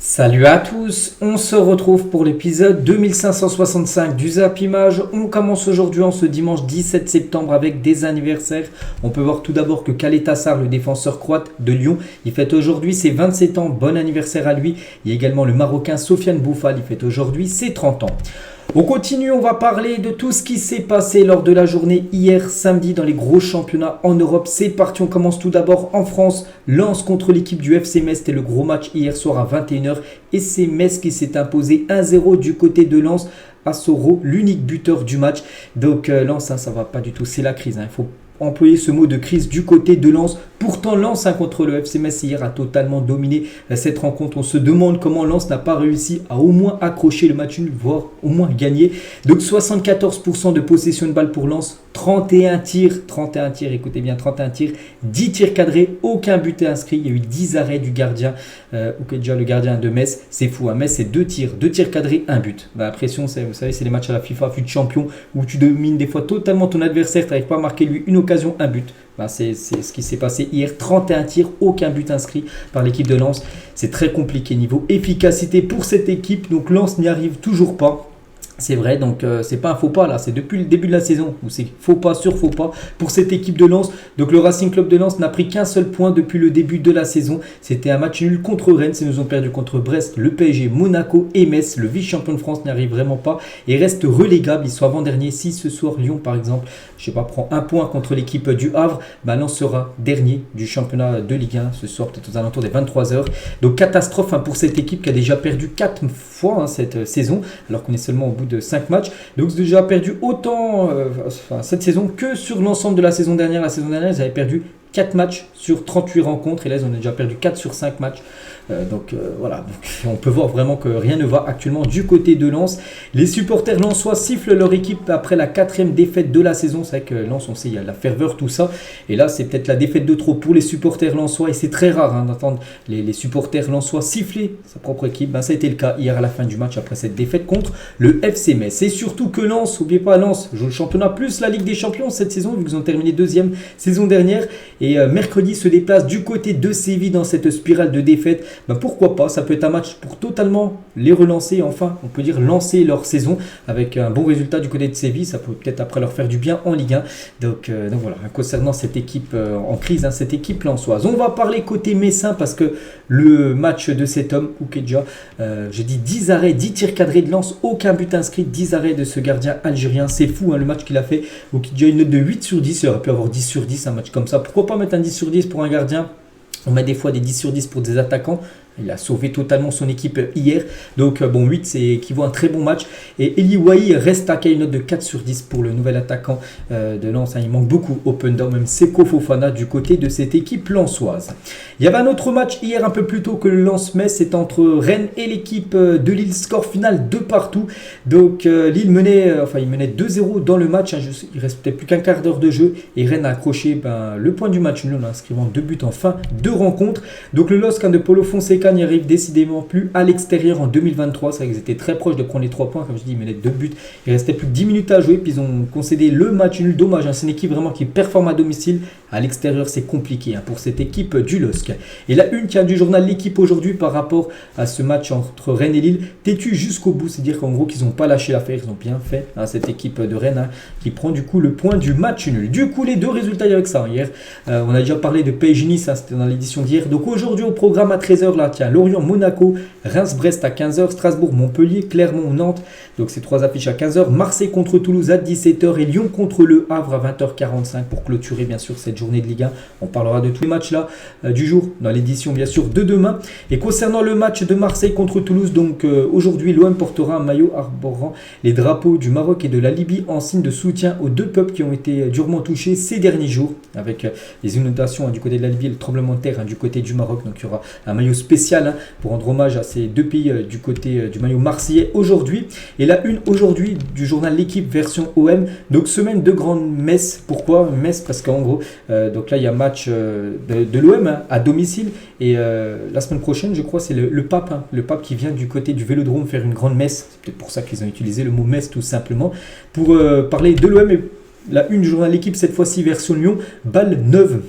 Salut à tous, on se retrouve pour l'épisode 2565 du Zap Image. On commence aujourd'hui en ce dimanche 17 septembre avec des anniversaires. On peut voir tout d'abord que Kale Tassar, le défenseur croate de Lyon, il fête aujourd'hui ses 27 ans, bon anniversaire à lui. Il y a également le Marocain Sofiane Bouffal, il fête aujourd'hui ses 30 ans. On continue, on va parler de tout ce qui s'est passé lors de la journée hier samedi dans les gros championnats en Europe. C'est parti, on commence tout d'abord en France. Lens contre l'équipe du FC Metz, c'était le gros match hier soir à 21h. Et c'est Metz qui s'est imposé 1-0 du côté de Lens à Soro, l'unique buteur du match. Donc Lens, ça va pas du tout, c'est la crise. Il faut employer ce mot de crise du côté de Lens. Pourtant, Lens contre le FC Metz hier a totalement dominé cette rencontre. On se demande comment Lens n'a pas réussi à au moins accrocher le match nul, voire au moins gagner. Donc 74% de possession de balle pour Lens, 31 tirs, écoutez bien, 31 tirs, 10 tirs cadrés, aucun but inscrit. Il y a eu 10 arrêts du gardien, déjà le gardien de Metz. C'est fou, hein. Metz c'est 2 tirs cadrés, 1 but. La pression, vous savez, c'est les matchs à la FIFA, fut de champion, où tu domines des fois totalement ton adversaire, tu n'arrives pas à marquer lui une occasion, un but. C'est ce qui s'est passé hier, 31 tirs, aucun but inscrit par l'équipe de Lens. C'est très compliqué niveau efficacité pour cette équipe, donc Lens n'y arrive toujours pas. C'est vrai, donc c'est pas un faux pas là, c'est depuis le début de la saison où c'est faux pas sur faux pas pour cette équipe de Lens. Donc le Racing Club de Lens n'a pris qu'un seul point depuis le début de la saison. C'était un match nul contre Rennes, ils nous ont perdu contre Brest, le PSG, Monaco et Metz. Le vice-champion de France n'y arrive vraiment pas et reste relégable. Ils sont avant-dernier. Si ce soir Lyon par exemple, prend un point contre l'équipe du Havre, Lens sera dernier du championnat de Ligue 1 ce soir, peut-être aux alentours des 23h. Donc catastrophe pour cette équipe qui a déjà perdu 4 fois cette saison, alors qu'on est seulement au bout de 5 matchs. Donc déjà perdu autant cette saison que sur l'ensemble de la saison dernière. La saison dernière, ils avaient perdu 4 matchs sur 38 rencontres et là ils ont déjà perdu 4 sur 5 matchs. Voilà, donc on peut voir vraiment que rien ne va actuellement du côté de Lens. Les supporters lensois sifflent leur équipe après la 4e défaite de la saison. C'est vrai que Lens, on sait, il y a la ferveur, tout ça. Et là, c'est peut-être la défaite de trop pour les supporters lensois. Et c'est très rare d'entendre les supporters lensois siffler sa propre équipe. Ça a été le cas hier à la fin du match après cette défaite contre le FC Metz. Et surtout que Lens, n'oubliez pas, Lens joue le championnat plus la Ligue des Champions cette saison, vu qu'ils ont terminé 2e saison dernière. Et mercredi se déplace du côté de Séville dans cette spirale de défaites. Pourquoi pas, ça peut être un match pour totalement les relancer, enfin on peut dire lancer leur saison avec un bon résultat du côté de Séville. Ça peut peut-être après leur faire du bien en Ligue 1. Donc voilà, concernant cette équipe en crise, cette équipe lensoise. On va parler côté messin parce que le match de cet homme, Oukedja, j'ai dit 10 arrêts, 10 tirs cadrés de Lens, aucun but inscrit, 10 arrêts de ce gardien algérien. C'est fou le match qu'il a fait. Oukedja, une note de 8 sur 10, il aurait pu avoir 10 sur 10 un match comme ça. Pourquoi pas mettre un 10 sur 10 pour un gardien? On met des fois des 10 sur 10 pour des attaquants. Il a sauvé totalement son équipe hier. Donc 8, c'est équivaut à un très bon match. Et Eli Wahi reste à une note de 4 sur 10 pour le nouvel attaquant de Lens. Il manque beaucoup Open Door, même Seko Fofana du côté de cette équipe lensoise. Il y avait un autre match hier un peu plus tôt que le Lens-Metz. C'est entre Rennes et l'équipe de Lille. Score final de partout. Donc Lille menait 2-0 dans le match. Il restait plus qu'un quart d'heure de jeu. Et Rennes a accroché le point du match nul en inscrivant 2 buts en fin de rencontre. Donc le LOSC de Paulo Fonseca n'y arrive décidément plus à l'extérieur en 2023. C'est vrai qu'ils étaient très proches de prendre les 3 points. Comme je dis, ils menaient 2 buts. Il restait plus que 10 minutes à jouer. Puis ils ont concédé le match nul. Dommage. C'est une équipe vraiment qui performe à domicile. À l'extérieur, c'est compliqué pour cette équipe du LOSC. Et la une du journal L'équipe aujourd'hui par rapport à ce match entre Rennes et Lille. Têtu jusqu'au bout. C'est-à-dire qu'en gros, qu'ils n'ont pas lâché l'affaire. Ils ont bien fait cette équipe de Rennes qui prend du coup le point du match nul. Du coup, les deux résultats avec ça. Hier, on a déjà parlé de PSG Nice. C'était dans l'édition d'hier. Donc aujourd'hui, au programme à 13h, là, Lorient-Monaco, Reims-Brest à 15h, Strasbourg-Montpellier, Clermont-Nantes. Donc ces 3 affiches à 15h. Marseille contre Toulouse à 17h et Lyon contre le Havre à 20h45 pour clôturer bien sûr cette journée de Ligue 1. On parlera de tous les matchs là du jour dans l'édition bien sûr de demain. Et concernant le match de Marseille contre Toulouse, donc aujourd'hui l'OM portera un maillot arborant les drapeaux du Maroc et de la Libye en signe de soutien aux deux peuples qui ont été durement touchés ces derniers jours avec les inondations du côté de la Libye et le tremblement de terre du côté du Maroc. Donc il y aura un maillot spécial pour rendre hommage à ces deux pays du côté du maillot marseillais aujourd'hui. Et la une aujourd'hui du journal L'équipe version OM. Donc semaine de grande messe. Pourquoi messe? Parce qu'en gros, donc là il y a match de l'OM à domicile. Et la semaine prochaine, je crois, c'est le pape. Le pape qui vient du côté du Vélodrome faire une grande messe. C'est peut-être pour ça qu'ils ont utilisé le mot messe tout simplement. Pour parler de l'OM et la une du journal L'équipe, cette fois-ci version Lyon. Balle neuve.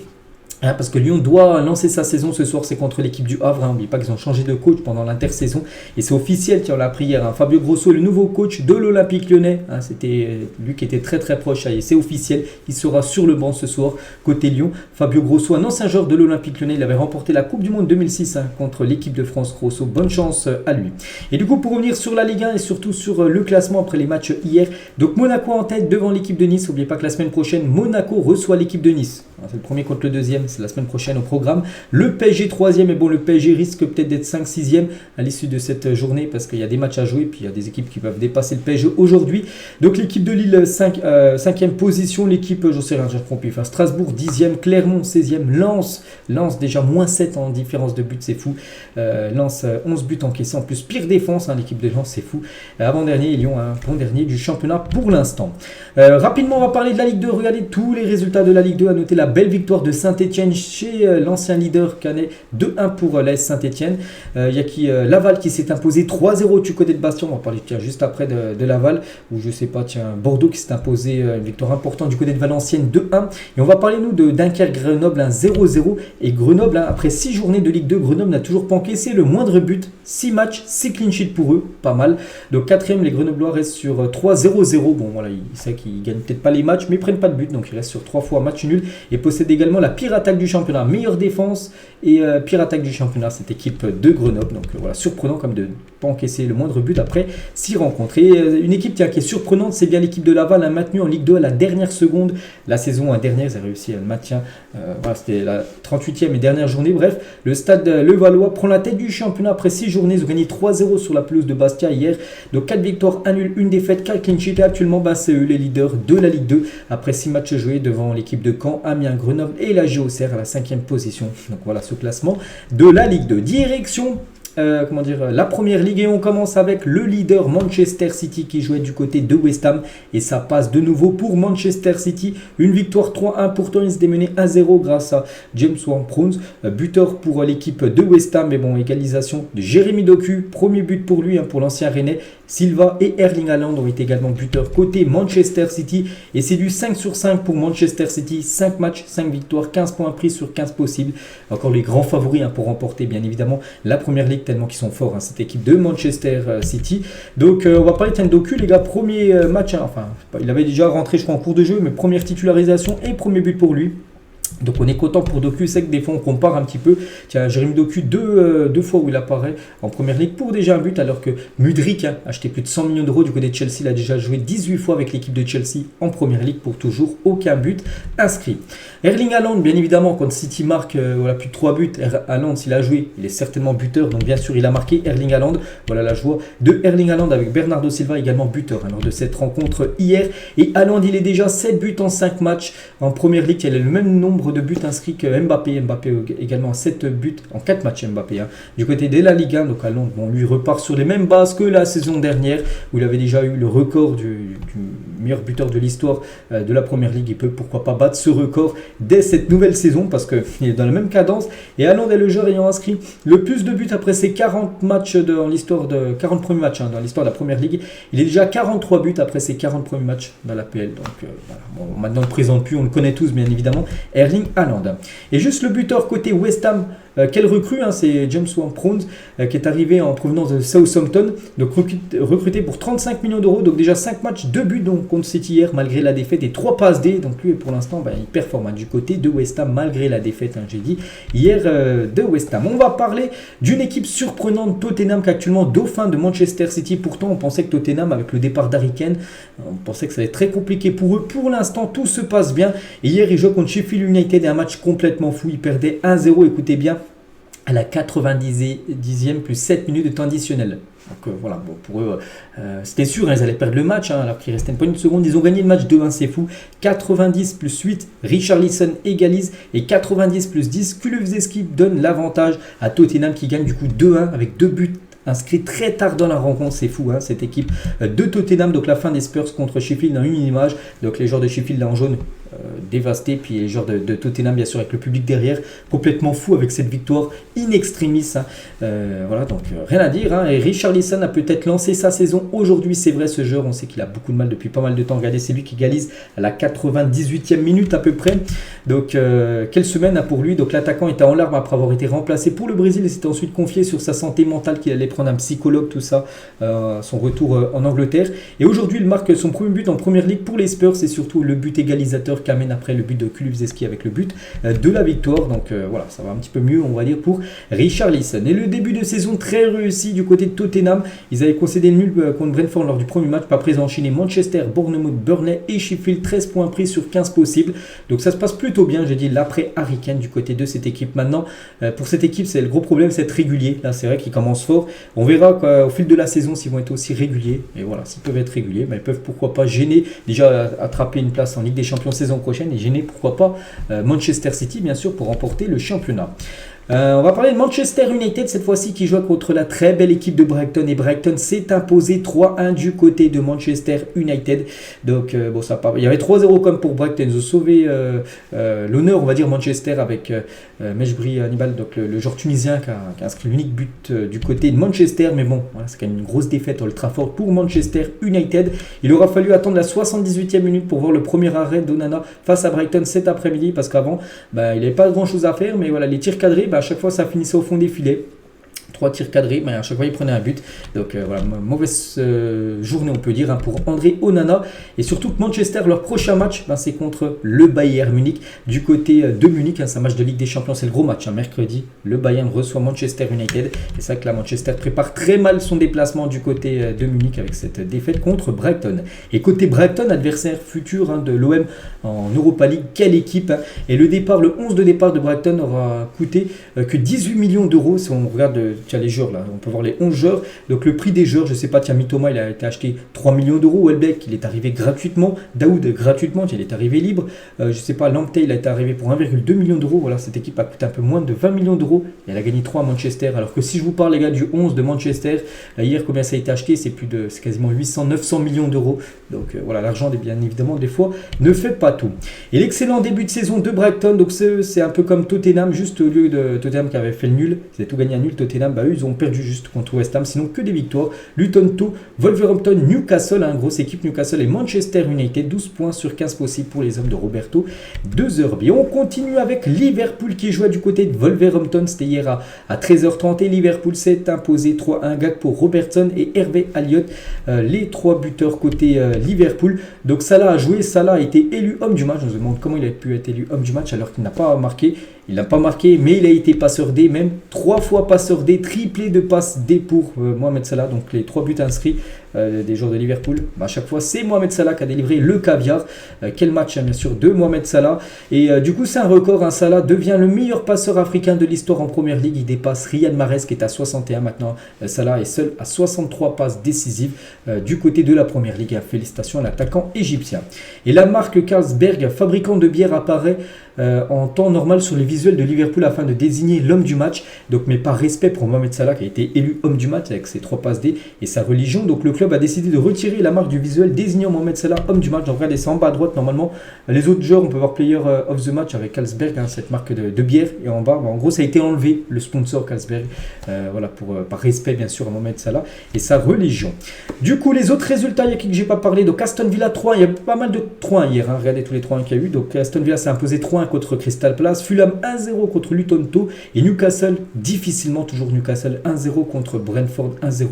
Parce que Lyon doit lancer sa saison ce soir, c'est contre l'équipe du Havre. N'oublie pas qu'ils ont changé de coach pendant l'intersaison. Et c'est officiel, tiens, on l'a appris hier. Fabio Grosso, le nouveau coach de l'Olympique Lyonnais. C'était lui qui était très très proche. Et c'est officiel, il sera sur le banc ce soir côté Lyon. Fabio Grosso, un ancien joueur de l'Olympique Lyonnais. Il avait remporté la Coupe du Monde 2006 contre l'équipe de France. Grosso, bonne chance à lui. Et du coup, pour revenir sur la Ligue 1 et surtout sur le classement après les matchs hier. Donc Monaco en tête devant l'équipe de Nice. N'oubliez pas que la semaine prochaine, Monaco reçoit l'équipe de Nice. C'est le premier contre le deuxième, c'est la semaine prochaine au programme. Le PSG 3e, et bon, le PSG risque peut-être d'être 5-6e à l'issue de cette journée parce qu'il y a des matchs à jouer, puis il y a des équipes qui peuvent dépasser le PSG aujourd'hui. Donc l'équipe de Lille, 5e position, l'équipe, je sais rien, je trompe, enfin, Strasbourg 10e, Clermont 16e, Lens déjà moins 7 en différence de but, c'est fou. Lens 11 buts encaissés, en plus pire défense, l'équipe de Lens, c'est fou. Avant-dernier, Lyon, avant-dernier du championnat pour l'instant. Rapidement, on va parler de la Ligue 2, regardez tous les résultats de la Ligue 2, à noter la belle victoire de Saint-Etienne chez l'ancien leader canet, 2-1 pour l'AS Saint-Etienne. Il y a Laval qui s'est imposé 3-0 du côté de Bastia. On va parler juste après de Laval, ou je sais pas, Bordeaux qui s'est imposé une victoire importante du côté de Valenciennes, 2-1. Et on va parler nous de Dunkerque-Grenoble, 0-0. Et Grenoble, après 6 journées de Ligue 2, Grenoble n'a toujours pas encaissé le moindre but. 6 matchs, 6 clean sheets pour eux, pas mal. Donc 4e, les Grenoblois restent sur 3-0-0. Bon voilà, ils savent qu'ils gagnent peut-être pas les matchs, mais ils prennent pas de but, donc ils restent sur 3 fois match nul. Et possède également la pire attaque du championnat, meilleure défense et pire attaque du championnat, cette équipe de Grenoble. Donc voilà, surprenant comme de ne pas encaisser le moindre but après 6 rencontres. Et une équipe qui est surprenante, c'est bien l'équipe de Laval, maintenue en Ligue 2 à la dernière seconde. La saison dernière, ils ont réussi à le maintien. Voilà, c'était la 38e et dernière journée. Bref, le stade Levallois prend la tête du championnat après 6 journées. Ils ont gagné 3-0 sur la pelouse de Bastia hier. Donc 4 victoires, 1 nul, 1 défaite, 4 clean sheets. Et actuellement, c'est eux les leaders de la Ligue 2 après 6 matchs joués devant l'équipe de Caen, Amiens, Grenoble et la JOCR à la 5e position. Donc voilà ce classement de la Ligue 2. Direction la première ligue, et on commence avec le leader Manchester City qui jouait du côté de West Ham, et ça passe de nouveau pour Manchester City, une victoire 3-1. Pourtant ils se démenaient 1-0 grâce à James Ward-Prowse, buteur pour l'équipe de West Ham. Mais bon, égalisation de Jérémy Doku, premier but pour lui, pour l'ancien Rennais. Silva et Erling Haaland ont été également buteurs côté Manchester City, et c'est du 5/5 pour Manchester City, 5 matchs, 5 victoires, 15 points pris sur 15 possibles. Encore les grands favoris pour remporter bien évidemment la première ligue, tellement qu'ils sont forts, cette équipe de Manchester City. Donc on va parler de Doku, les gars, premier match, il avait déjà rentré je crois en cours de jeu, mais première titularisation et premier but pour lui. Donc on est content pour Doku, c'est que des fois on compare un petit peu. Tiens, Jérémy Doku, deux fois où il apparaît en première ligue pour déjà un but, alors que Mudryk, acheté plus de 100 millions d'euros du côté de Chelsea, il a déjà joué 18 fois avec l'équipe de Chelsea en première ligue pour toujours aucun but inscrit. Erling Haaland, bien évidemment, quand City marque plus de 3 buts, Haaland s'il a joué, il est certainement buteur, donc bien sûr il a marqué Erling Haaland. Voilà la joie de Erling Haaland avec Bernardo Silva également buteur lors de cette rencontre hier. Et Haaland, il est déjà 7 buts en 5 matchs en première ligue, il a le même nombre de buts inscrits que Mbappé. Mbappé également 7 buts en 4 matchs Mbappé. Du côté de la Ligue 1, donc Haaland, lui repart sur les mêmes bases que la saison dernière où il avait déjà eu le record du meilleur buteur de l'histoire de la première ligue. Il peut pourquoi pas battre ce record dès cette nouvelle saison parce qu'il est dans la même cadence. Et Haaland est le joueur ayant inscrit le plus de buts après ses 40 matchs dans l'histoire de 40 premiers matchs dans l'histoire de la première ligue. Il est déjà 43 buts après ses 40 premiers matchs dans la PL. Donc voilà. Bon, maintenant on ne le présente plus, on le connaît tous bien évidemment, Erling Haaland. Et juste le buteur côté West Ham, quelle recrue, c'est James Ward-Prowse qui est arrivé en provenance de Southampton, donc recruté pour 35 millions d'euros, donc déjà 5 matchs, 2 buts donc contre City hier malgré la défaite et 3 passes D, donc lui pour l'instant il performe du côté de West Ham malgré la défaite, j'ai dit hier de West Ham. On va parler d'une équipe surprenante, Tottenham, qui est actuellement dauphin de Manchester City. Pourtant on pensait que Tottenham, avec le départ d'Harry Kane, on pensait que ça allait être très compliqué pour eux. Pour l'instant tout se passe bien, et hier ils jouent contre Sheffield United et un match complètement fou, ils perdaient 1-0, écoutez bien, à la 90e plus 7 minutes de temps additionnel. Donc voilà, bon, pour eux, c'était sûr, ils allaient perdre le match, alors qu'il restait une poignée de secondes. Ils ont gagné le match 2-1, c'est fou. 90 plus 8, Richarlison égalise, et 90 plus 10, Kulusevski donne l'avantage à Tottenham qui gagne du coup 2-1 avec 2 buts inscrit très tard dans la rencontre. C'est fou, cette équipe de Tottenham. Donc la fin des Spurs contre Sheffield en une image. Donc les joueurs de Sheffield là en jaune, dévasté. Puis les joueurs de Tottenham, bien sûr, avec le public derrière, complètement fou avec cette victoire in extremis. Hein. Voilà, donc rien à dire. Hein. Et Richarlison a peut-être lancé sa saison aujourd'hui, c'est vrai, ce joueur. On sait qu'il a beaucoup de mal depuis pas mal de temps. Regardez, c'est lui qui égalise à la 98e minute à peu près. Donc, quelle semaine hein, pour lui. Donc, l'attaquant était en larmes après avoir été remplacé pour le Brésil et s'était ensuite confié sur sa santé mentale, qu'il allait prendre un psychologue, tout ça, son retour en Angleterre. Et aujourd'hui, il marque son premier but en Première Ligue pour les Spurs. C'est surtout le but égalisateur qui amène après le but de Kulusevski avec le but de la victoire. Donc, voilà, ça va un petit peu mieux, on va dire, pour Richarlison. Et le début de saison très réussi du côté de Tottenham. Ils avaient concédé le nul contre Brentford lors du premier match. Pas présent enchaîné Manchester, Bournemouth, Burnley et Sheffield. 13 points pris sur 15 possibles. Donc, ça se passe plutôt bien. J'ai dit l'après Harry Kane du côté de cette équipe. Maintenant, pour cette équipe, c'est le gros problème, c'est être régulier. Là, c'est vrai qu'ils commencent fort. On verra au fil de la saison s'ils vont être aussi réguliers. Et voilà, s'ils peuvent être réguliers, ils peuvent pourquoi pas gêner, déjà attraper une place en Ligue des Champions saison prochaine et gêner pourquoi pas Manchester City, bien sûr, pour remporter le championnat. On va parler de Manchester United cette fois-ci qui joue contre la très belle équipe de Brighton et Brighton s'est imposé 3-1 du côté de Manchester United. Donc bon, il y avait 3-0 comme pour Brighton. Ils ont sauvé l'honneur, on va dire, Manchester avec Mejbri Hannibal, donc le joueur tunisien qui a inscrit l'unique but du côté de Manchester. Mais bon, voilà, c'est quand même une grosse défaite à Old Trafford pour Manchester United. Il aura fallu attendre la 78e minute pour voir le premier arrêt d'Onana face à Brighton cet après-midi parce qu'avant, il n'avait pas grand-chose à faire. Mais voilà, les tirs cadrés, à chaque fois ça finissait au fond des filets. 3 tirs cadrés, mais à chaque fois il prenait un but. Donc voilà, mauvaise journée on peut dire hein, pour André Onana. Et surtout que Manchester, leur prochain match, c'est contre le Bayern Munich. Du côté de Munich, hein, c'est un match de Ligue des Champions, c'est le gros match. Hein, mercredi, le Bayern reçoit Manchester United. Et c'est vrai que là, Manchester prépare très mal son déplacement du côté de Munich avec cette défaite contre Brighton. Et côté Brighton, adversaire futur hein, de l'OM en Europa League, quelle équipe hein. Et le 11 de départ de Brighton aura coûté que 18 millions d'euros. Si on regarde les joueurs là, on peut voir les 11 joueurs. Donc le prix des joueurs, je sais pas, Mitoma il a été acheté 3 millions d'euros. Welbeck il est arrivé gratuitement. Daoud gratuitement, il est arrivé libre. Je sais pas, Lamptey il a été arrivé pour 1,2 million d'euros. Voilà, cette équipe a coûté un peu moins de 20 millions d'euros. Et elle a gagné 3 à Manchester. Alors que si je vous parle les gars du 11 de Manchester, hier combien ça a été acheté, c'est quasiment 800-900 millions d'euros. Donc voilà, l'argent bien évidemment des fois ne fait pas tout. Et l'excellent début de saison de Brighton, donc c'est un peu comme Tottenham, juste au lieu de Tottenham qui avait fait le nul, ils avaient tout gagné à nul. Tottenham, eux ils ont perdu juste contre West Ham, sinon que des victoires. Luton Town, Wolverhampton, Newcastle, grosse équipe Newcastle et Manchester United, 12 points sur 15 possibles pour les hommes de Roberto De Zerbi. On continue avec Liverpool qui jouait du côté de Wolverhampton, c'était hier à 13h30 et Liverpool s'est imposé 3-1, Gakpo, Robertson et Hervé Elliott, les 3 buteurs côté Liverpool. Donc Salah a joué, Salah a été élu homme du match. On se demande comment il a pu être élu homme du match alors qu'il n'a pas marqué. Il n'a pas marqué, mais il a été passeur D, même 3 fois passeur D, triplé de passes D pour Mohamed Salah. Donc les 3 buts inscrits des joueurs de Liverpool, à chaque fois c'est Mohamed Salah qui a délivré le caviar. Quel match bien sûr de Mohamed Salah. Et du coup c'est un record, Salah devient le meilleur passeur africain de l'histoire en Première Ligue. Il dépasse Riyad Mahrez qui est à 61 maintenant. Salah est seul à 63 passes décisives du côté de la Première Ligue. Félicitations à l'attaquant égyptien. Et la marque Carlsberg, fabricant de bière, apparaît en temps normal sur les visuels de Liverpool afin de désigner l'homme du match. Donc, mais par respect pour Mohamed Salah qui a été élu homme du match avec ses 3 passes D et sa religion, donc le club a décidé de retirer la marque du visuel désignant Mohamed Salah homme du match. Donc regardez, c'est en bas à droite normalement. Les autres joueurs, on peut voir Player of the Match avec Carlsberg, cette marque de bière, et en bas, en gros ça a été enlevé, le sponsor Carlsberg, voilà, par respect bien sûr à Mohamed Salah et sa religion. Du coup, les autres résultats, il y a qui j'ai pas parlé. Donc Aston Villa 3, il y a pas mal de 3 hier, regardez tous les 3 qu'il y a eu. Donc Aston Villa s'est imposé 3-1 contre Crystal Palace, Fulham 1-0 contre Luton Town et Newcastle, difficilement toujours Newcastle 1-0 contre Brentford 1-0.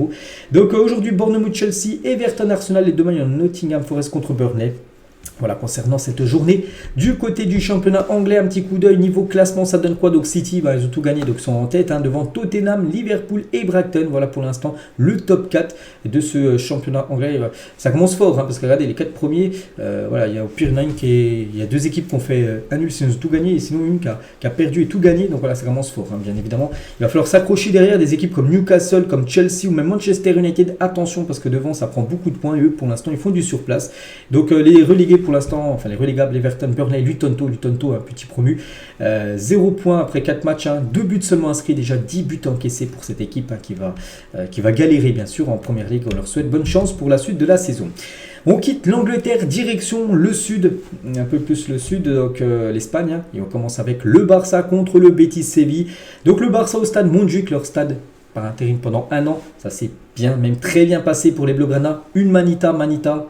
Donc aujourd'hui Bournemouth Chelsea, Everton Arsenal et demain il y a Nottingham Forest contre Burnley. Voilà, concernant cette journée. Du côté du championnat anglais, un petit coup d'œil niveau classement, ça donne quoi? Donc City, ils ont tout gagné, donc ils sont en tête devant Tottenham, Liverpool et Brighton. Voilà pour l'instant le top 4 de ce championnat anglais. Ça commence fort, parce que regardez les 4 premiers, voilà, il y a au pire il y a 2 équipes qui ont fait un nul, sinon ils ont tout gagné, et sinon une qui a perdu et tout gagné. Donc voilà, ça commence fort, bien évidemment. Il va falloir s'accrocher derrière des équipes comme Newcastle, comme Chelsea ou même Manchester United. Attention, parce que devant ça prend beaucoup de points et eux pour l'instant ils font du surplace. Donc les relégués pour pour l'instant, enfin les relégables, Everton, Burnley, Luton Town, un petit promu. 0 points après 4 matchs, 2 buts seulement inscrits, déjà 10 buts encaissés pour cette équipe qui va galérer bien sûr en Première Ligue. On leur souhaite bonne chance pour la suite de la saison. On quitte l'Angleterre, direction le sud, un peu plus le sud, donc l'Espagne. Et on commence avec le Barça contre le Betis Séville. Donc le Barça au stade Montjuïc, leur stade par intérim pendant 1 an. Ça s'est bien, même très bien passé pour les Blaugrana. Une manita,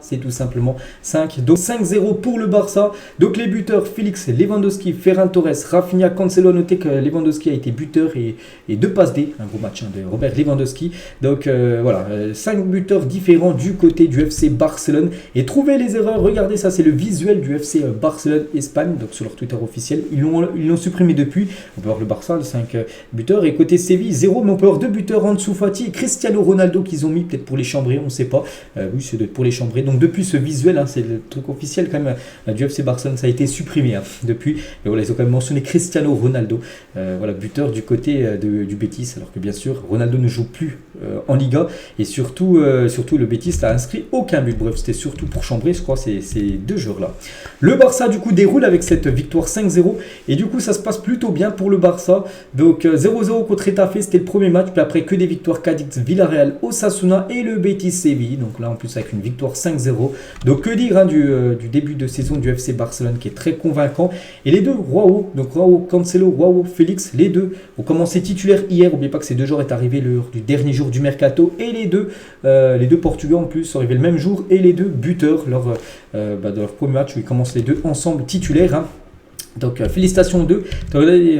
c'est tout simplement 5. Donc 5-0 pour le Barça. Donc les buteurs, Félix, Lewandowski, Ferran Torres, Rafinha, Cancelo. Notez que Lewandowski a été buteur et 2 passes D. Un gros match de Robert Lewandowski. Donc voilà, 5 buteurs différents du côté du FC Barcelone. Et trouvez les erreurs, regardez ça, c'est le visuel du FC Barcelone Espagne. Donc sur leur Twitter officiel, ils l'ont supprimé depuis. On peut voir le Barça, les 5 buteurs. Et côté Séville, 0, mais on peut voir 2 buteurs, Ansu Fati et Cristiano Ronaldo qu'ils ont mis peut-être pour les chambrer, on ne sait pas. Oui, c'est pour les chambrer. Donc depuis ce visuel, c'est le truc officiel quand même du FC Barcelone, ça a été supprimé depuis. Et voilà, ils ont quand même mentionné Cristiano Ronaldo, voilà, buteur du côté du Betis, alors que bien sûr Ronaldo ne joue plus en Liga et surtout le Betis n'a inscrit aucun but. Bref, c'était surtout pour chambrer, je crois, ces 2 jours-là. Le Barça du coup déroule avec cette victoire 5-0 et du coup ça se passe plutôt bien pour le Barça. Donc 0-0 contre Retafe, c'était le premier match, puis après que des victoires Cadix, Villarreal, Osasuna et le Betis Séville. Donc là en plus avec une victoire 5-0. Donc que dire du début de saison du FC Barcelone qui est très convaincant. Et les deux, Joao Cancelo, Joao Félix, les deux ont commencé titulaires hier. N'oubliez pas que ces 2 jours est arrivé l'heure du dernier jour du mercato. Et les deux Portugais en plus sont arrivés le même jour. Et les 2 buteurs de leur premier match où ils commencent les 2 ensemble titulaires. Donc félicitations aux 2.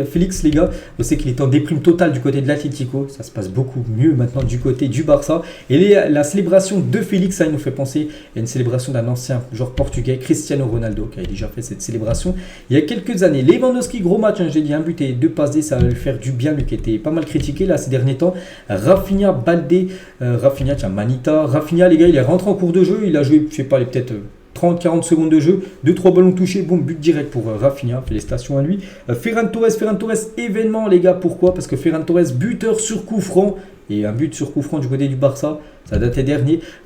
Félix les gars, je sais qu'il est en déprime totale du côté de l'Atlético, ça se passe beaucoup mieux maintenant du côté du Barça. Et la célébration de Félix, ça nous fait penser à une célébration d'un ancien joueur portugais, Cristiano Ronaldo, qui avait déjà fait cette célébration il y a quelques années. Lewandowski, gros match, j'ai dit 1 but et 2 passes D, ça va lui faire du bien, lui qui était pas mal critiqué là ces derniers temps. Rafinha, Balde, Rafinha, Manita, Rafinha les gars, il est rentré en cours de jeu, il a joué, je sais pas, peut-être 30-40 secondes de jeu, 2-3 ballons touchés, boum, but direct pour Rafinha, félicitations à lui. Ferran Torres, événement les gars, pourquoi? Parce que Ferran Torres, buteur sur coup franc, et un but sur coup franc du côté du Barça, ça datait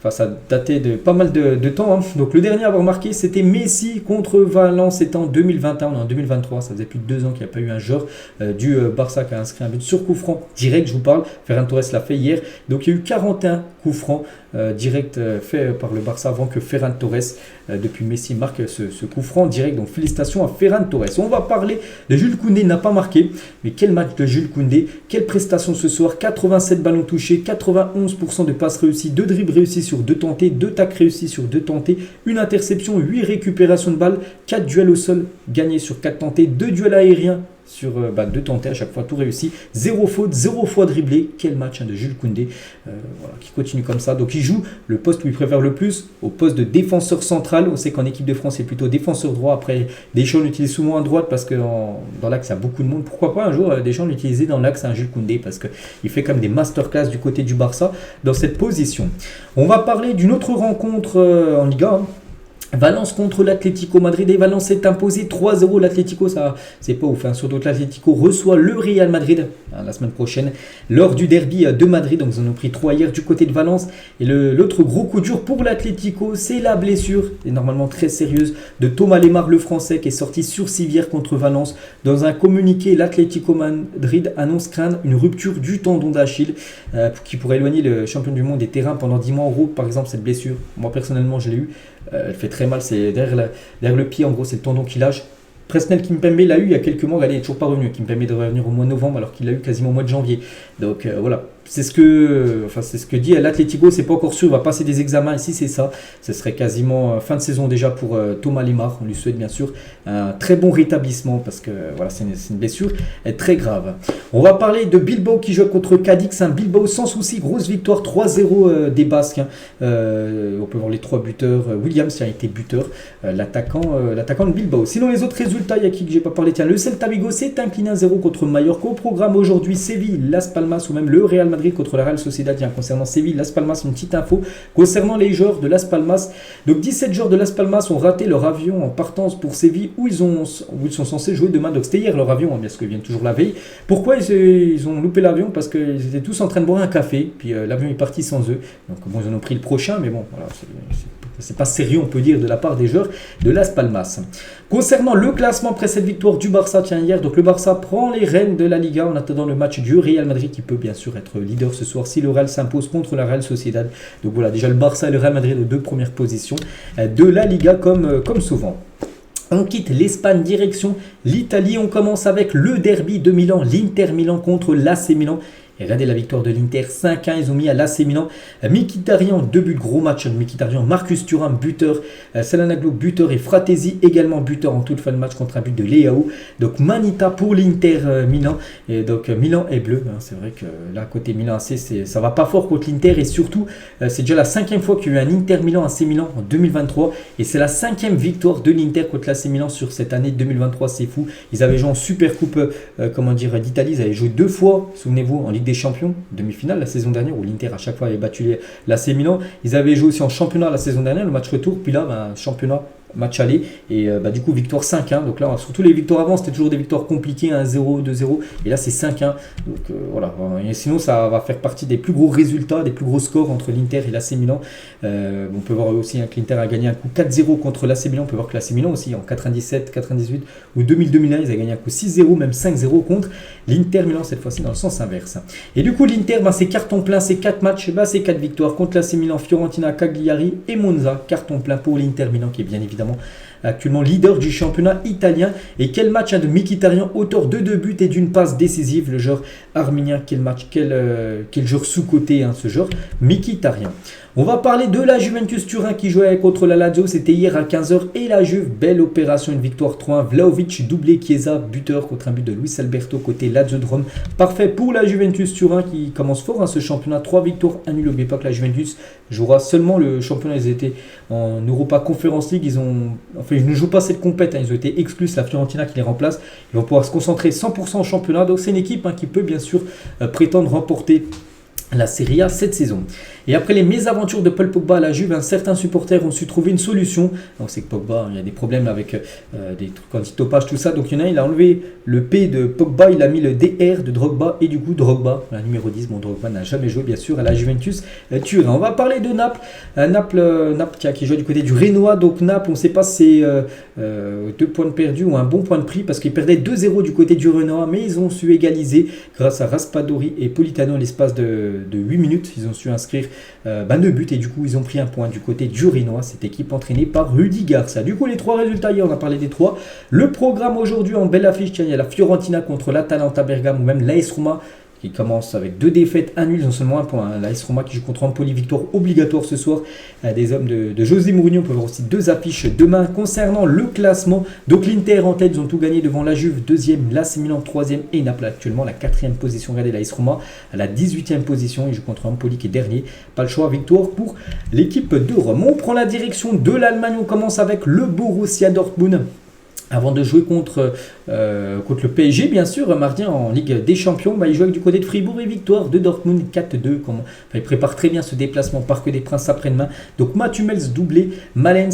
ça datait de pas mal de temps. Donc le dernier à avoir marqué, c'était Messi contre Valence, c'était en 2021, on est en 2023, ça faisait plus de 2 ans qu'il n'y a pas eu un joueur du Barça qui a inscrit un but sur coup franc direct, je vous parle. Ferran Torres l'a fait hier, donc il y a eu 41 coups francs direct fait par le Barça avant que Ferran Torres, depuis Messi, marque ce coup franc direct. Donc félicitations à Ferran Torres. On va parler de Jules Koundé, il n'a pas marqué, mais quel match de Jules Koundé, quelle prestation ce soir, 87 ballons touchés, 91% de passes réussies, 2 dribbles réussis sur 2 tentés, 2 tacles réussis sur 2 tentés, une interception, 8 récupérations de balles, 4 duels au sol gagnés sur 4 tentés, 2 duels aériens sur 2 tentés, à chaque fois tout réussi, 0 faute, 0 fois dribblé. Quel match de Jules Koundé, qui continue comme ça. Donc il joue le poste où il préfère le plus, au poste de défenseur central. On sait qu'en équipe de France c'est plutôt défenseur droit. Après Deschamps l'utilise souvent à droite parce que dans l'axe il y a beaucoup de monde. Pourquoi pas un jour Deschamps l'utiliser dans l'axe Jules Koundé, parce qu'il fait comme des masterclass du côté du Barça dans cette position. On va parler d'une autre rencontre en Liga. Valence contre l'Atlético Madrid, et Valence s'est imposé 3-0. L'Atlético, ça c'est pas ouf, surtout que l'Atlético reçoit le Real Madrid la semaine prochaine lors du derby de Madrid. Donc ils en ont pris 3 hier du côté de Valence. Et l'autre gros coup dur pour l'Atlético, c'est la blessure, et normalement très sérieuse, de Thomas Lemar, le français, qui est sorti sur civière contre Valence. Dans un communiqué, l'Atlético Madrid annonce craindre une rupture du tendon d'Achille qui pourrait éloigner le champion du monde des terrains pendant 10 mois. En gros, par exemple, cette blessure, moi personnellement je l'ai eu. Elle fait très mal, c'est derrière le pied, en gros c'est le tendon qui lâche. Presnel Kimpembe l'a eu il y a quelques mois, il n'est toujours pas revenu. Kimpembe devrait revenir au mois de novembre alors qu'il l'a eu quasiment au mois de janvier. Donc voilà, c'est ce que dit l'Atlético, c'est pas encore sûr, il va passer des examens, et si c'est ça, ce serait quasiment fin de saison déjà pour Thomas Lemar. On lui souhaite bien sûr un très bon rétablissement parce que voilà, c'est une blessure très grave. On va parler de Bilbao qui joue contre Cadix, un Bilbao sans souci, grosse victoire 3-0 des Basques. On peut voir les 3 buteurs, Williams qui a été buteur, l'attaquant de Bilbao. Sinon les autres résultats, il y a qui que j'ai pas parlé, tiens, le Celta Vigo s'est incliné 1-0 contre Mallorca. Au programme aujourd'hui, Séville, Las Palmas ou même le Real Madrid contre la Real Sociedad. Tiens, concernant Séville, Las Palmas, une petite info concernant les joueurs de Las Palmas. Donc 17 joueurs de Las Palmas ont raté leur avion en partance pour Séville où ils sont censés jouer demain. Donc c'était hier leur avion, parce qu'ils viennent toujours la veille. Pourquoi ils ont loupé l'avion? Parce qu'ils étaient tous en train de boire un café, puis l'avion est parti sans eux. Donc bon, ils en ont pris le prochain, mais bon, voilà, c'est c'est pas sérieux, on peut dire, de la part des joueurs de Las Palmas. Concernant le classement après cette victoire du Barça, tiens, hier, donc le Barça prend les rênes de la Liga en attendant le match du Real Madrid qui peut bien sûr être leader ce soir si le Real s'impose contre la Real Sociedad. Donc voilà, déjà le Barça et le Real Madrid aux deux premières positions de la Liga comme souvent. On quitte l'Espagne, direction l'Italie. On commence avec le derby de Milan, l'Inter Milan contre l'AC Milan. Et regardez la victoire de l'Inter, 5-1, ils ont mis à l'AC Milan. Mkhitaryan, 2 buts, gros match. Mkhitaryan, Marcus Thuram, buteur. Salanoglu, buteur. Et Fratesi, également buteur en toute fin de match contre un but de Leao. Donc Manita pour l'Inter Milan. Et donc Milan est bleu. Hein. C'est vrai que là, côté Milan AC, ça va pas fort contre l'Inter. Et surtout, c'est déjà la 5e fois qu'il y a eu un Inter Milan AC Milan en 2023. Et c'est la 5e victoire de l'Inter contre l'AC Milan sur cette année 2023. C'est fou. Ils avaient joué en Super Coupe d'Italie. Ils avaient joué 2 fois, souvenez-vous, en Ligue des Champions, demi-finale la saison dernière, où l'Inter à chaque fois avait battu l'AC Milan. Ils avaient joué aussi en championnat la saison dernière, le match retour, puis là, championnat, match aller, et du coup victoire 5-1. Donc là, surtout les victoires avant, c'était toujours des victoires compliquées, 1-0, 2-0, et là c'est 5-1. Donc voilà, et sinon ça va faire partie des plus gros résultats, des plus gros scores entre l'Inter et l'AC Milan. On peut voir aussi que l'Inter a gagné un coup 4-0 contre l'AC Milan. On peut voir que l'AC Milan aussi en 97, 98 ou 2000-2001, ils avaient gagné un coup 6-0, même 5-0 contre l'Inter Milan, cette fois-ci dans le sens inverse. Et du coup l'Inter, c'est carton plein, c'est 4 matchs, c'est 4 victoires contre l'AC Milan, Fiorentina, Cagliari et Monza. Carton plein pour l'Inter Milan qui est bien évidemment actuellement leader du championnat italien. Et quel match de Mkhitaryan, auteur de 2 buts et d'une passe décisive, le joueur arménien. Quel match, quel joueur sous-coté, ce joueur Mkhitaryan. On va parler de la Juventus Turin qui jouait contre la Lazio, c'était hier à 15h, et la Juve, belle opération, une victoire 3-1, Vlahovic, doublé, Chiesa, buteur contre un but de Luis Alberto côté Lazio de Rome. Parfait pour la Juventus Turin qui commence fort ce championnat, 3 victoires, un nul. N'oubliez pas que la Juventus jouera seulement le championnat, ils étaient en Europa Conference League, ils ne jouent pas cette compète, ils ont été exclus, c'est la Fiorentina qui les remplace, ils vont pouvoir se concentrer 100% au championnat, donc c'est une équipe qui peut bien sûr prétendre remporter la Serie A cette saison. Et après les mésaventures de Paul Pogba à la Juve, certains supporters ont su trouver une solution. On sait que Pogba, il y a des problèmes avec des trucs anti-topage, tout ça. Donc il y en a, il a enlevé le P de Pogba, il a mis le DR de Drogba. Et du coup, Drogba, la numéro 10, Drogba n'a jamais joué bien sûr à la Juventus Turin. On va parler de Naples. Naples qui joue du côté du Renoir. Donc Naples, on ne sait pas si c'est 2 points de perdus ou un bon point de prix, parce qu'ils perdaient 2-0 du côté du Renoir. Mais ils ont su égaliser grâce à Raspadori et Politano l'espace de 8 minutes. Ils ont su inscrire 2 buts et du coup ils ont pris un point du côté du Renoir, cette équipe entraînée par Rudi Garcia. Du coup les 3 résultats hier, on a parlé des 3. Le programme aujourd'hui en belle affiche, il y a la Fiorentina contre l'Atalanta Bergame ou même l'AS Roma qui commence avec 2 défaites, 1 nul, ils ont seulement 1 point. L'AS Roma qui joue contre Empoli, victoire obligatoire ce soir des hommes de José Mourinho. On peut voir aussi 2 affiches demain concernant le classement. Donc l'Inter en tête, ils ont tout gagné devant la Juve, 2e, l'AC Milan 3e et Naples actuellement la 4e position. Regardez l'AS Roma à la 18e position, il joue contre Empoli qui est dernier. Pas le choix, victoire pour l'équipe de Rome. On prend la direction de l'Allemagne, on commence avec le Borussia Dortmund. Avant de jouer contre le PSG, bien sûr, mardi en Ligue des Champions, il joue du côté de Fribourg et victoire de Dortmund 4-2. Il prépare très bien ce déplacement au Parc des Princes après-demain. Donc Matt Hummels doublé, Malen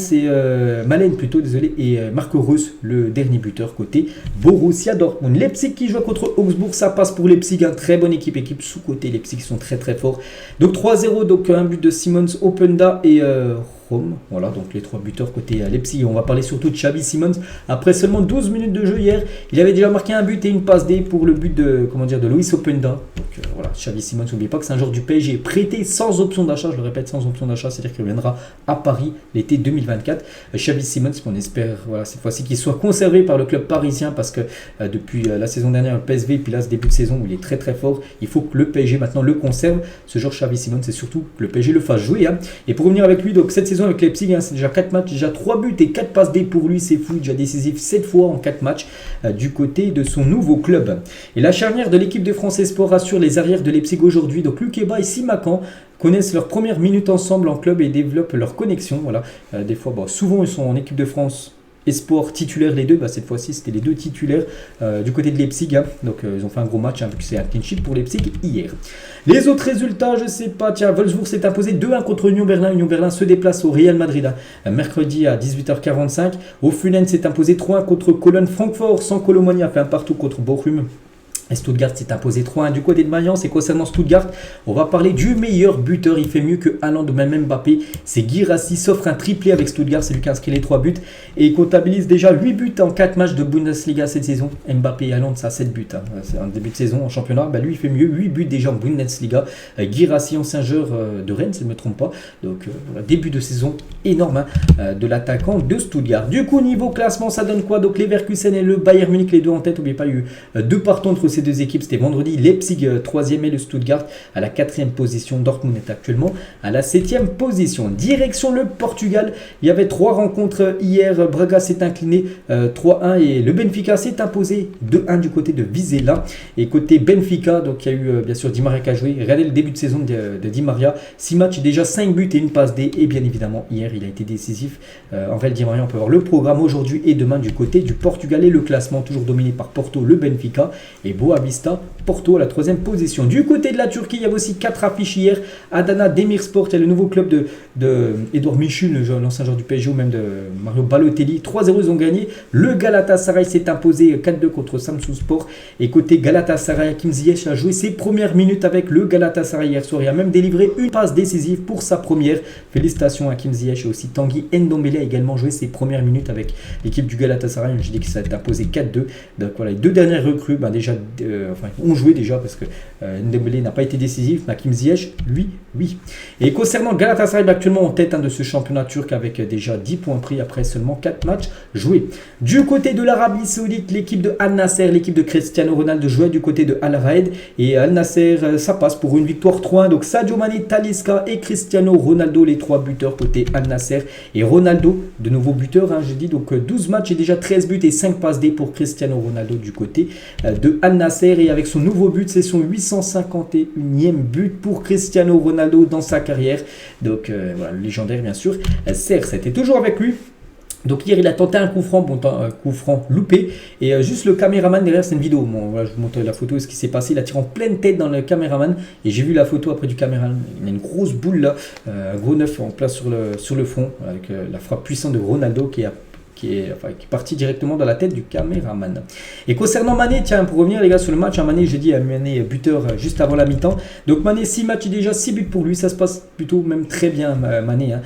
et Marco Reus, le dernier buteur côté Borussia Dortmund. Leipzig qui joue contre Augsbourg, ça passe pour Leipzig, très bonne équipe sous-côté, Leipzig qui sont très très forts. Donc 3-0, donc un but de Simons, Openda et Rome. Voilà, donc les 3 buteurs côté Leipzig. On va parler surtout de Xavi Simons. Après seulement 12 minutes de jeu hier, il avait déjà marqué un but et une passe D pour le but de Luis Openda. Donc voilà, Xavi Simons, n'oubliez pas que c'est un joueur du PSG prêté sans option d'achat. Je le répète, sans option d'achat, c'est-à-dire qu'il reviendra à Paris l'été 2024. Xavi Simons, on espère cette fois-ci qu'il soit conservé par le club parisien, parce que depuis la saison dernière, le PSV, et puis là ce début de saison où il est très très fort, il faut que le PSG maintenant le conserve. Ce joueur Xavi Simons, c'est surtout que le PSG le fasse jouer. Et pour revenir avec lui, donc cette saison avec Leipzig, c'est déjà 4 matchs, déjà 3 buts et 4 passes D pour lui, c'est fou, déjà décisif 7 fois en 4 matchs du côté de son nouveau club. Et la charnière de l'équipe de France Esport rassure les arrières de Leipzig aujourd'hui. Donc Lukeba et Simakan connaissent leurs premières minutes ensemble en club et développent leur connexion. Voilà. Des fois, souvent ils sont en équipe de France Esport titulaire les deux, cette fois-ci c'était les deux titulaires du côté de Leipzig. Donc ils ont fait un gros match, vu que c'est un clean sheet pour Leipzig hier. Les autres résultats, je sais pas, Wolfsburg s'est imposé 2-1 contre Union Berlin. Union Berlin se déplace au Real Madrid mercredi à 18h45. Hoffenheim s'est imposé 3-1 contre Cologne. Francfort sans Colomani a fait un partout contre Bochum. Et Stuttgart s'est imposé 3-1 du côté de Mayence. Et concernant Stuttgart, on va parler du meilleur buteur. Il fait mieux que Haaland ou même Mbappé. C'est Guirassy, s'offre un triplé avec Stuttgart. C'est lui qui a inscrit les 3 buts. Et il comptabilise déjà 8 buts en 4 matchs de Bundesliga cette saison. Mbappé et Haaland, ça a 7 buts. C'est un début de saison en championnat. Lui, il fait mieux. 8 buts déjà en Bundesliga. Guirassy, ancien joueur de Rennes, si je ne me trompe pas. Donc, début de saison énorme de l'attaquant de Stuttgart. Du coup, niveau classement, ça donne quoi? Donc, Leverkusen et le Bayern Munich, les deux en tête. N'oubliez pas, il y a eu 2 partants entre ces deux équipes. C'était vendredi. Leipzig 3e et le Stuttgart à la 4e position. Dortmund est actuellement à la 7e position. Direction le Portugal. Il y avait 3 rencontres hier. Braga s'est incliné 3-1 et le Benfica s'est imposé 2-1 du côté de Vizela. Et côté Benfica, donc il y a eu bien sûr Di Maria qui a joué. Regardez le début de saison de Di Maria. 6 matchs, déjà 5 buts et une passe D. Et bien évidemment, hier, il a été décisif. En vrai, Di Maria, on peut voir le programme aujourd'hui et demain du côté du Portugal et le classement toujours dominé par Porto, le Benfica et Boavista. Porto à la 3e position. Du côté de la Turquie, il y avait aussi 4 affiches hier. Adana Demirspor, il y a le nouveau club de Edouard Michel, l'ancien joueur du PSG, ou même de Mario Balotelli. 3-0, ils ont gagné. Le Galatasaray s'est imposé 4-2 contre Samsunspor. Et côté Galatasaray, Hakim Ziyech a joué ses premières minutes avec le Galatasaray hier soir. Il a même délivré une passe décisive pour sa première. Félicitations à Hakim Ziyech et aussi Tanguy Ndombele a également joué ses premières minutes avec l'équipe du Galatasaray. Je dis que ça a été imposé 4-2. Donc voilà, les 2 dernières recrues, déjà, ont joué déjà parce que Ndombele n'a pas été décisif. Hakim Ziyech, lui, oui. Et concernant Galatasaray, actuellement en tête de ce championnat turc avec déjà 10 points pris après seulement 4 matchs joués. Du côté de l'Arabie Saoudite, l'équipe de Al Nasser, l'équipe de Cristiano Ronaldo jouait du côté de Al Raed et Al Nasser, ça passe pour une victoire 3-1. Donc Sadio Mané, Talisca et Cristiano Ronaldo, les 3 buteurs côté Al Nasser. Et Ronaldo, de nouveau buteur, je dis, donc 12 matchs et déjà 13 buts et 5 passes D pour Cristiano Ronaldo du côté de Al Nasser. Et avec son nouveau but, c'est son 851e but pour Cristiano Ronaldo dans sa carrière. Donc voilà, le légendaire bien sûr, CR7 est toujours avec lui. Donc hier il a tenté un coup franc, coup franc loupé et juste le caméraman derrière, c'est une vidéo, voilà, je vous montre la photo de ce qui s'est passé, il a tiré en pleine tête dans le caméraman et j'ai vu la photo après du caméraman, il a une grosse boule là, un gros neuf en place sur le front avec la frappe puissante de Ronaldo qui est parti directement dans la tête du caméraman. Et concernant Mané, tiens, pour revenir les gars sur le match, Mané, j'ai dit Mané buteur juste avant la mi-temps. Donc Mané, 6 matchs déjà, 6 buts pour lui, ça se passe plutôt même très bien Mané,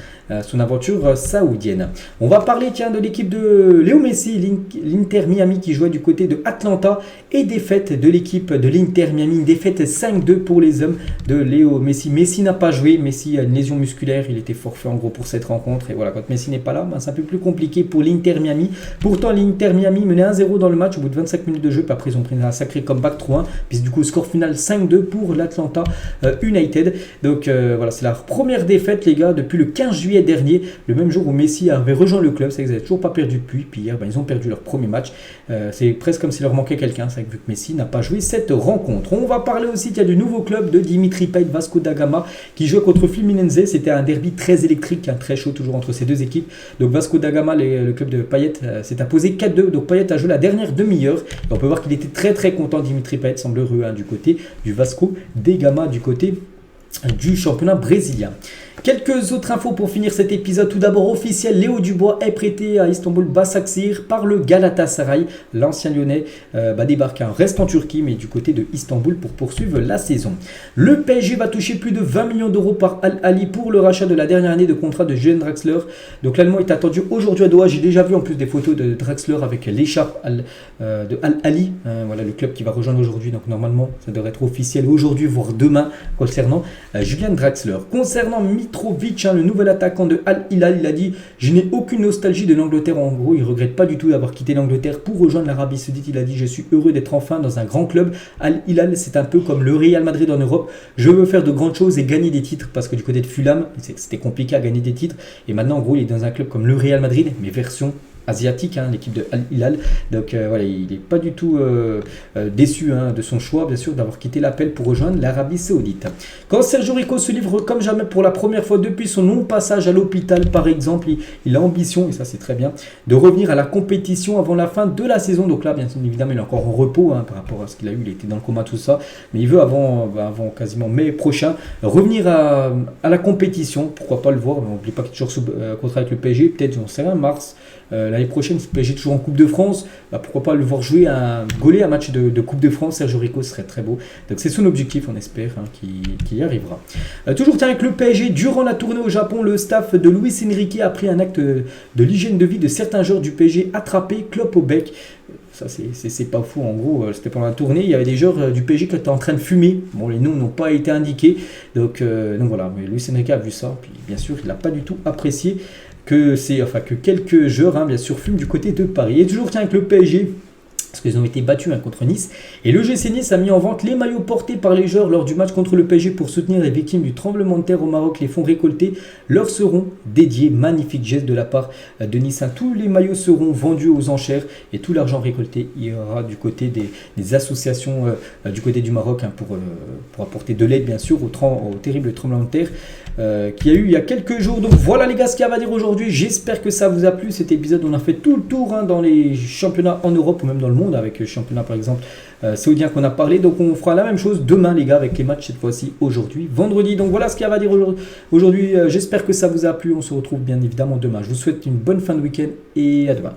son aventure saoudienne. On va parler tiens de l'équipe de Léo Messi, l'Inter Miami qui jouait du côté de Atlanta et défaite de l'équipe de l'Inter Miami, une défaite 5-2 pour les hommes de Léo Messi. Messi n'a pas joué, Messi a une lésion musculaire, il était forfait en gros pour cette rencontre et voilà, quand Messi n'est pas là, c'est un peu plus compliqué pour l'Inter Miami. Pourtant l'Inter Miami menait 1-0 dans le match au bout de 25 minutes de jeu, puis après ils ont pris un sacré comeback 3-1, puis du coup score final 5-2 pour l'Atlanta United. Donc voilà, c'est leur première défaite les gars depuis le 15 juillet dernier, le même jour où Messi avait rejoint le club. C'est qu'ils n'avaient toujours pas perdu depuis, puis hier ils ont perdu leur premier match. C'est presque comme s'il leur manquait quelqu'un, c'est vrai que vu que Messi n'a pas joué cette rencontre. On va parler aussi il y a du nouveau club de Dimitri Payet, Vasco da Gama, qui jouait contre Fluminense. C'était un derby très électrique, très chaud toujours entre ces deux équipes. Donc Vasco da Gama, le club de Payet, s'est imposé 4-2. Donc Payet a joué la dernière demi-heure et on peut voir qu'il était très content. Dimitri Payet semble heureux du côté du Vasco da Gama, du côté du championnat brésilien. Quelques autres infos pour finir cet épisode. Tout d'abord officiel, Léo Dubois est prêté à Istanbul Basaksehir par le Galatasaray. L'ancien lyonnais débarque, reste en Turquie mais du côté de Istanbul pour poursuivre la saison. Le PSG va toucher plus de 20 millions d'euros par Al Ahly pour le rachat de la dernière année de contrat de Julian Draxler. Donc l'Allemand est attendu aujourd'hui à Doha. J'ai déjà vu en plus des photos de Draxler avec l'écharpe de Al Ahly. Voilà le club qui va rejoindre aujourd'hui. Donc normalement ça devrait être officiel aujourd'hui voire demain concernant Julian Draxler. Concernant Mitrovic, le nouvel attaquant de Al Hilal, il a dit « Je n'ai aucune nostalgie de l'Angleterre ». En gros, il ne regrette pas du tout d'avoir quitté l'Angleterre pour rejoindre l'Arabie Saoudite. Il a dit « Je suis heureux d'être enfin dans un grand club. Al Hilal, c'est un peu comme le Real Madrid en Europe. Je veux faire de grandes choses et gagner des titres. » Parce que du côté de Fulham, c'était compliqué à gagner des titres. Et maintenant, en gros, il est dans un club comme le Real Madrid, mais version asiatique, l'équipe de Al Hilal. Donc voilà, il n'est pas du tout déçu de son choix, bien sûr, d'avoir quitté l'appel pour rejoindre l'Arabie Saoudite. Quand Sergio Rico se livre comme jamais pour la première fois depuis son long passage à l'hôpital, par exemple, il a ambition, et ça c'est très bien, de revenir à la compétition avant la fin de la saison. Donc là, bien évidemment, il est encore en repos par rapport à ce qu'il a eu, il était dans le coma, tout ça, mais il veut avant quasiment mai prochain revenir à la compétition. Pourquoi pas le voir, on n'oublie pas qu'il est toujours sous contrat avec le PSG, peut-être, j'en sais rien, mars. l'année prochaine, si le PSG est toujours en Coupe de France, pourquoi pas le voir jouer gauler un match de Coupe de France. Sergio Rico serait très beau. Donc c'est son objectif, on espère, qu'il y arrivera. Toujours tiens, avec le PSG, durant la tournée au Japon, le staff de Luis Enrique a pris un acte de l'hygiène de vie de certains joueurs du PSG attrapés, clope au bec. Ça, c'est pas fou. En gros, c'était pendant la tournée. Il y avait des joueurs du PSG qui étaient en train de fumer. Bon, les noms n'ont pas été indiqués. Donc voilà. Mais Luis Enrique a vu ça. Puis, bien sûr, il n'a pas du tout apprécié que quelques joueurs, bien sûr, fument du côté de Paris. Et toujours, tiens, avec le PSG. Parce qu'ils ont été battus contre Nice. Et le GC Nice a mis en vente les maillots portés par les joueurs lors du match contre le PSG pour soutenir les victimes du tremblement de terre au Maroc. Les fonds récoltés leur seront dédiés. Magnifique geste de la part de Nice. Tous les maillots seront vendus aux enchères et tout l'argent récolté ira du côté des associations du côté du Maroc pour apporter de l'aide bien sûr au terrible tremblement de terre qu'il y a eu il y a quelques jours. Donc voilà les gars ce qu'il y a à dire aujourd'hui. J'espère que ça vous a plu. Cet épisode, on a fait tout le tour dans les championnats en Europe ou même dans le monde avec le championnat par exemple saoudien qu'on a parlé. Donc on fera la même chose demain les gars avec les matchs cette fois-ci aujourd'hui vendredi. Donc voilà ce qu'il y a à dire aujourd'hui. J'espère que ça vous a plu. On se retrouve bien évidemment demain. Je vous souhaite une bonne fin de week-end et à demain.